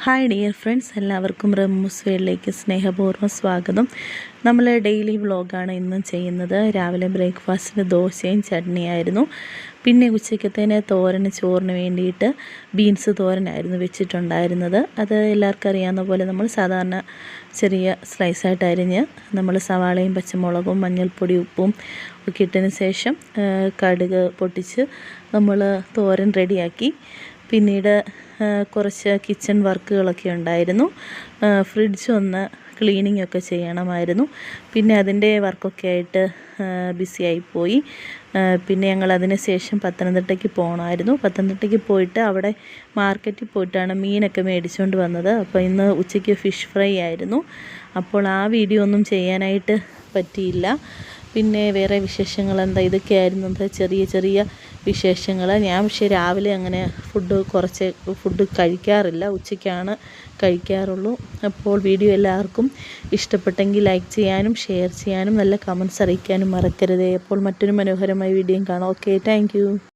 Hi dear friends, എല്ലാവർക്കും റമ്മൂസ് വേളിലേക്ക് സ്നേഹപൂർവ്വം സ്വാഗതം. നമ്മൾ ഡെയിലി വ്ളോഗാണ് ഇന്നും ചെയ്യുന്നത്. രാവിലെ ബ്രേക്ക്ഫാസ്റ്റിന് ദോശയും ചട്നിയായിരുന്നു. പിന്നെ ഉച്ചക്കത്തേന് തോരന് ചോറിന് വേണ്ടിയിട്ട് ബീൻസ് തോരനായിരുന്നു വെച്ചിട്ടുണ്ടായിരുന്നത്. അത് എല്ലാവർക്കും അറിയാവുന്ന പോലെ നമ്മൾ സാധാരണ ചെറിയ സ്ലൈസായിട്ട് അരിഞ്ഞ് നമ്മൾ സവാളയും പച്ചമുളകും മഞ്ഞൾപ്പൊടി ഉപ്പും ഒക്കെ ഇട്ടതിന് ശേഷം കടുക് പൊട്ടിച്ച് നമ്മൾ തോരൻ റെഡിയാക്കി. പിന്നീട് കുറച്ച് കിച്ചൺ വർക്കുകളൊക്കെ ഉണ്ടായിരുന്നു. ഫ്രിഡ്ജ് ഒന്ന് ക്ലീനിങ് ഒക്കെ ചെയ്യണമായിരുന്നു. പിന്നെ അതിൻ്റെ വർക്കൊക്കെ ആയിട്ട് ബിസിയായിപ്പോയി. പിന്നെ ഞങ്ങൾ അതിന് ശേഷം പത്തനംതിട്ടയ്ക്ക് പോകണമായിരുന്നു. പത്തനംതിട്ടയ്ക്ക് പോയിട്ട് അവിടെ മാർക്കറ്റിൽ പോയിട്ടാണ് മീനൊക്കെ മേടിച്ചുകൊണ്ട് വന്നത്. അപ്പോൾ ഇന്ന് ഉച്ചയ്ക്ക് ഫിഷ് ഫ്രൈ ആയിരുന്നു. അപ്പോൾ ആ വീഡിയോ ഒന്നും ചെയ്യാനായിട്ട് പറ്റിയില്ല. പിന്നെ വേറെ വിശേഷങ്ങൾ എന്താ, ഇതൊക്കെയായിരുന്നു നമ്മുടെ ചെറിയ ചെറിയ വിശേഷങ്ങൾ. ഞാൻ പക്ഷേ രാവിലെ അങ്ങനെ കുറച്ച് ഫുഡ് കഴിക്കാറില്ല, ഉച്ചയ്ക്കാണ് കഴിക്കാറുള്ളൂ. അപ്പോൾ വീഡിയോ എല്ലാവർക്കും ഇഷ്ടപ്പെട്ടെങ്കിൽ ലൈക്ക് ചെയ്യാനും ഷെയർ ചെയ്യാനും നല്ല കമൻറ്റ്സ് അറിയിക്കാനും മറക്കരുതേ. അപ്പോൾ മറ്റൊരു മനോഹരമായ വീഡിയോയും കാണാം. Okay, thank you.